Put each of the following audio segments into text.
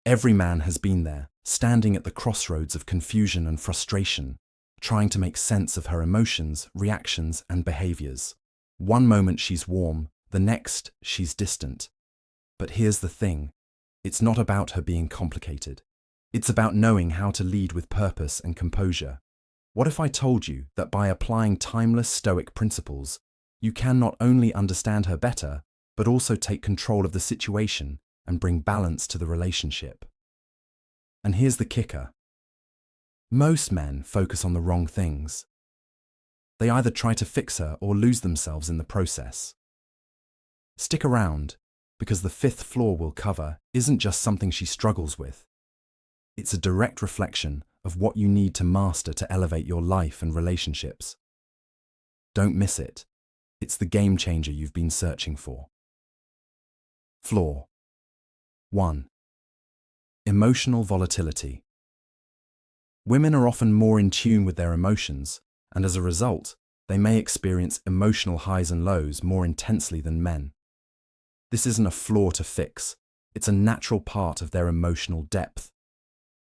Every man has been there, standing at the crossroads of confusion and frustration, trying to make sense of her emotions, reactions, and behaviors. One moment she's warm, the next she's distant. But here's the thing, it's not about her being complicated. It's about knowing how to lead with purpose and composure. What if I told you that by applying timeless Stoic principles, you can not only understand her better, but also take control of the situation and bring balance to the relationship? And here's the kicker. Most men focus on the wrong things. They either try to fix her or lose themselves in the process. Stick around, because the fifth flaw we'll cover isn't just something she struggles with. It's a direct reflection of what you need to master to elevate your life and relationships. Don't miss it. It's the game changer you've been searching for. Flaw 1. Emotional volatility. Women are often more in tune with their emotions, and as a result, they may experience emotional highs and lows more intensely than men. This isn't a flaw to fix, it's a natural part of their emotional depth.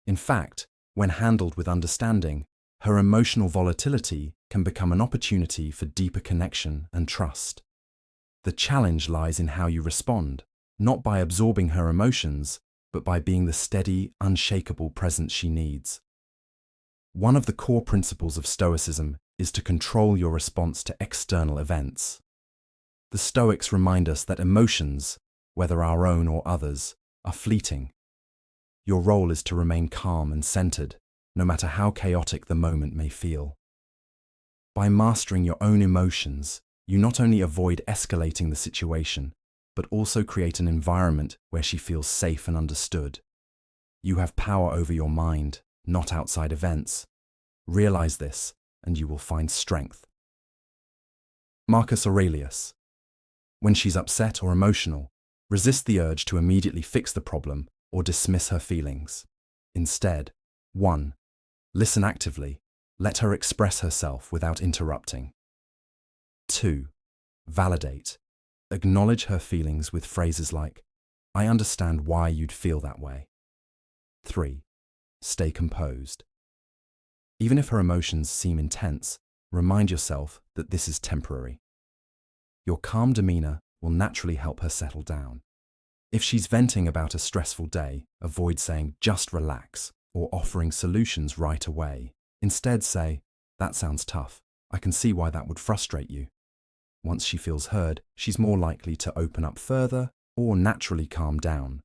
In fact, when handled with understanding, her emotional volatility can become an opportunity for deeper connection and trust. The challenge lies in how you respond, not by absorbing her emotions, but by being the steady, unshakable presence she needs. One of the core principles of Stoicism is to control your response to external events. The Stoics remind us that emotions, whether our own or others, are fleeting. Your role is to remain calm and centered, no matter how chaotic the moment may feel. By mastering your own emotions, you not only avoid escalating the situation, but also create an environment where she feels safe and understood. You have power over your mind, not outside events. Realize this, and you will find strength. Marcus Aurelius. When she's upset or emotional, resist the urge to immediately fix the problem or dismiss her feelings. Instead, 1. Listen actively. Let her express herself without interrupting. 2. Validate. Acknowledge her feelings with phrases like, "I understand why you'd feel that way." 3. Stay composed. Even if her emotions seem intense, remind yourself that this is temporary. Your calm demeanor will naturally help her settle down. If she's venting about a stressful day, avoid saying, "Just relax," or offering solutions right away. Instead say, "That sounds tough. I can see why that would frustrate you." Once she feels heard, she's more likely to open up further or naturally calm down.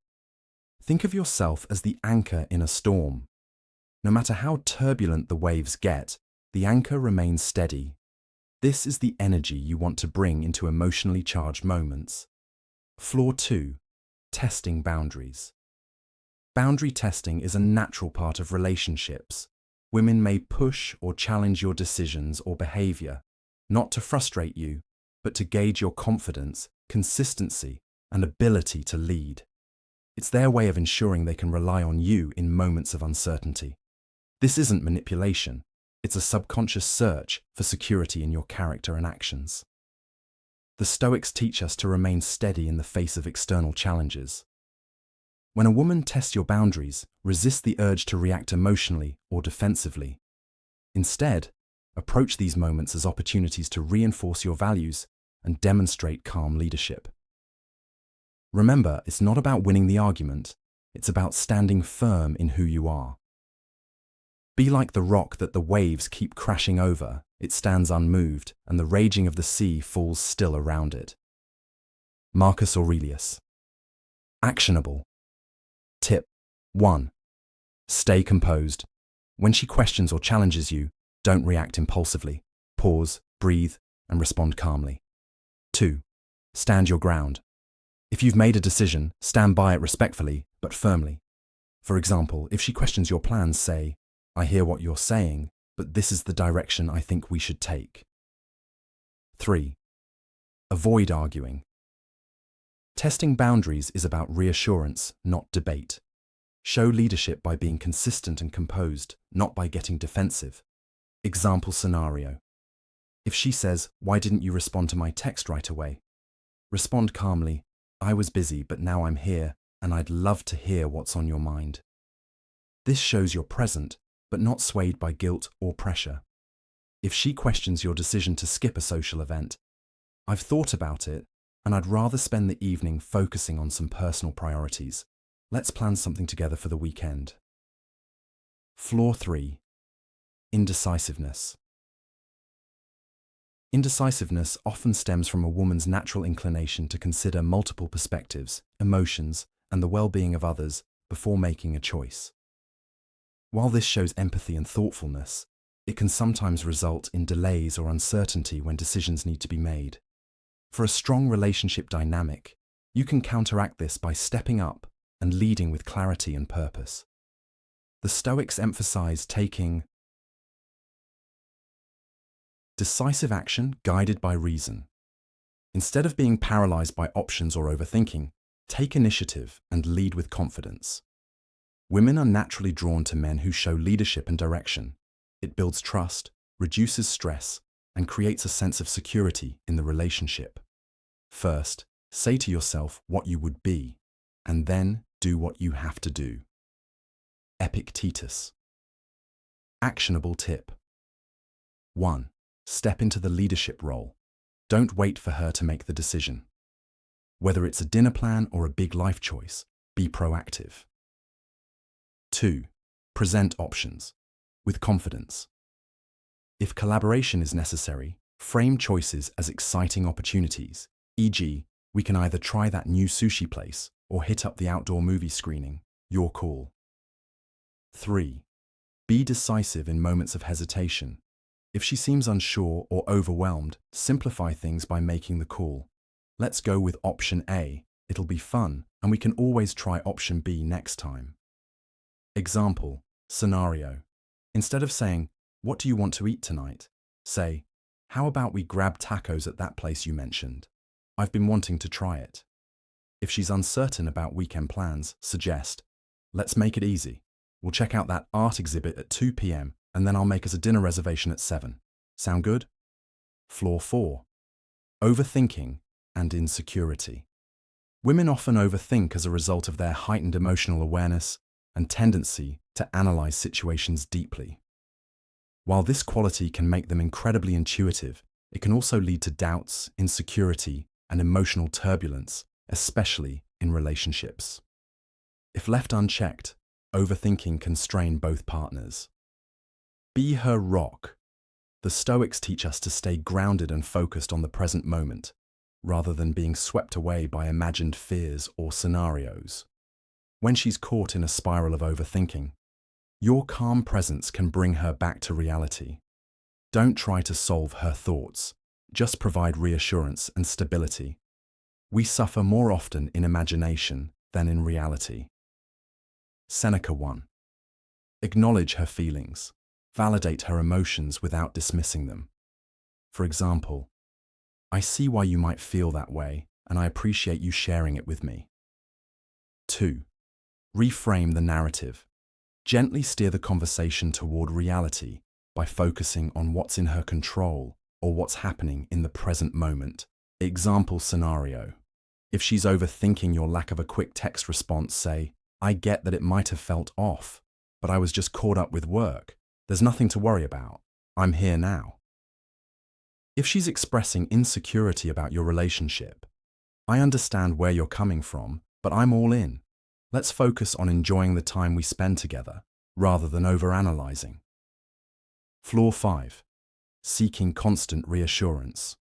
Think of yourself as the anchor in a storm. No matter how turbulent the waves get, the anchor remains steady. This is the energy you want to bring into emotionally charged moments. Flaw 2. Testing boundaries. Boundary testing is a natural part of relationships. Women may push or challenge your decisions or behavior, not to frustrate you, but to gauge your confidence, consistency, and ability to lead. It's their way of ensuring they can rely on you in moments of uncertainty. This isn't manipulation, it's a subconscious search for security in your character and actions. The Stoics teach us to remain steady in the face of external challenges. When a woman tests your boundaries, resist the urge to react emotionally or defensively. Instead, approach these moments as opportunities to reinforce your values and demonstrate calm leadership. Remember, it's not about winning the argument, it's about standing firm in who you are. Be like the rock that the waves keep crashing over. It stands unmoved, and the raging of the sea falls still around it. Marcus Aurelius. Actionable. Tip 1. Stay composed. When she questions or challenges you, don't react impulsively. Pause, breathe, and respond calmly. 2. Stand your ground. If you've made a decision, stand by it respectfully, but firmly. For example, if she questions your plans, say, "I hear what you're saying, but this is the direction I think we should take." 3. Avoid arguing. Testing boundaries is about reassurance, not debate. Show leadership by being consistent and composed, not by getting defensive. Example scenario. If she says, "Why didn't you respond to my text right away?" Respond calmly, "I was busy, but now I'm here. and I'd love to hear what's on your mind. This shows you're present, but not swayed by guilt or pressure. If she questions your decision to skip a social event, I've thought about it, and I'd rather spend the evening focusing on some personal priorities. Let's plan something together for the weekend. Flaw 3. Indecisiveness. Indecisiveness often stems from a woman's natural inclination to consider multiple perspectives, emotions, and the well-being of others before making a choice. While this shows empathy and thoughtfulness, it can sometimes result in delays or uncertainty when decisions need to be made. For a strong relationship dynamic, you can counteract this by stepping up and leading with clarity and purpose. The Stoics emphasize taking decisive action guided by reason. Instead of being paralyzed by options or overthinking, take initiative and lead with confidence. Women are naturally drawn to men who show leadership and direction. It builds trust, reduces stress, and creates a sense of security in the relationship. First, say to yourself what you would be, and then do what you have to do. Epictetus. Actionable tip. 1. Step into the leadership role. Don't wait for her to make the decision. Whether it's a dinner plan or a big life choice, be proactive. 2. Present options with confidence. If collaboration is necessary, frame choices as exciting opportunities, e.g., we can either try that new sushi place or hit up the outdoor movie screening. Your call. 3. Be decisive in moments of hesitation. If she seems unsure or overwhelmed, simplify things by making the call. Let's go with option A. It'll be fun, and we can always try option B next time. Example, scenario. Instead of saying, "What do you want to eat tonight?" say, "How about we grab tacos at that place you mentioned? I've been wanting to try it." If she's uncertain about weekend plans, suggest, "Let's make it easy. We'll check out that art exhibit at 2 p.m. and then I'll make us a dinner reservation at 7. Sound good? Flaw 4. Overthinking and insecurity. Women often overthink as a result of their heightened emotional awareness and tendency to analyze situations deeply. While this quality can make them incredibly intuitive, it can also lead to doubts, insecurity, and emotional turbulence, especially in relationships. If left unchecked, overthinking can strain both partners. Be her rock. The Stoics teach us to stay grounded and focused on the present moment, rather than being swept away by imagined fears or scenarios. When she's caught in a spiral of overthinking, your calm presence can bring her back to reality. Don't try to solve her thoughts, just provide reassurance and stability. We suffer more often in imagination than in reality. Seneca 1. Acknowledge her feelings. Validate her emotions without dismissing them. For example, "I see why you might feel that way, and I appreciate you sharing it with me." 2. Reframe the narrative. Gently steer the conversation toward reality by focusing on what's in her control or what's happening in the present moment. Example scenario. If she's overthinking your lack of a quick text response, say, "I get that it might have felt off, but I was just caught up with work. There's nothing to worry about. I'm here now." If she's expressing insecurity about your relationship, "I understand where you're coming from, but I'm all in. Let's focus on enjoying the time we spend together, rather than overanalyzing." Flaw 5. Seeking constant reassurance.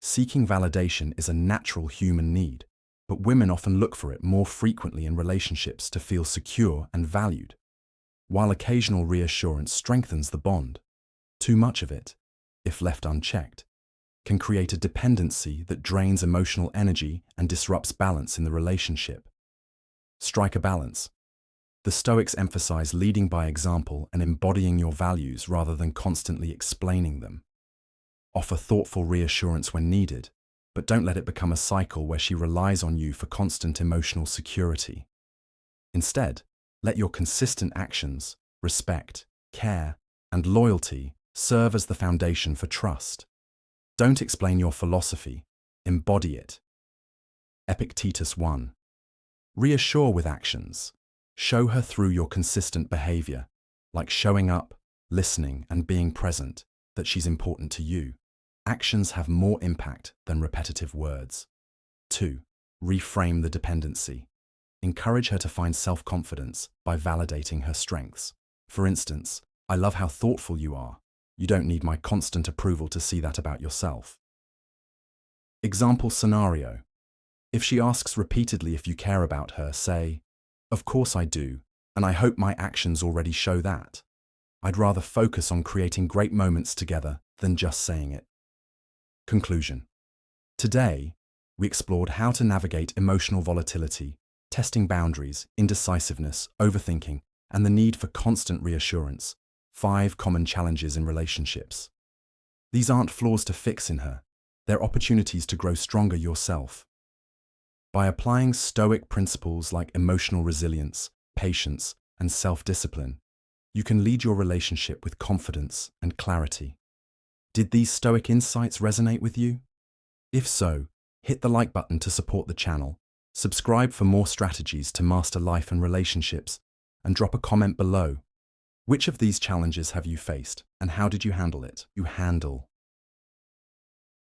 Seeking validation is a natural human need, but women often look for it more frequently in relationships to feel secure and valued. While occasional reassurance strengthens the bond, too much of it, if left unchecked, can create a dependency that drains emotional energy and disrupts balance in the relationship. Strike a balance. The Stoics emphasize leading by example and embodying your values rather than constantly explaining them. Offer thoughtful reassurance when needed, but don't let it become a cycle where she relies on you for constant emotional security. Instead, let your consistent actions, respect, care, and loyalty serve as the foundation for trust. Don't explain your philosophy, embody it. Epictetus 1. Reassure with actions. Show her through your consistent behavior, like showing up, listening, and being present, that she's important to you. Actions have more impact than repetitive words. 2. Reframe the dependency. Encourage her to find self-confidence by validating her strengths. For instance, "I love how thoughtful you are. You don't need my constant approval to see that about yourself." Example scenario. If she asks repeatedly if you care about her, say, "Of course I do, and I hope my actions already show that. I'd rather focus on creating great moments together than just saying it." Conclusion. Today, we explored how to navigate emotional volatility, testing boundaries, indecisiveness, overthinking, and the need for constant reassurance. 5 common challenges in relationships. These aren't flaws to fix in her. They're opportunities to grow stronger yourself. By applying Stoic principles like emotional resilience, patience, and self-discipline, you can lead your relationship with confidence and clarity. Did these Stoic insights resonate with you? If so, hit the like button to support the channel, subscribe for more strategies to master life and relationships, and drop a comment below. Which of these challenges have you faced, and how did you handle it?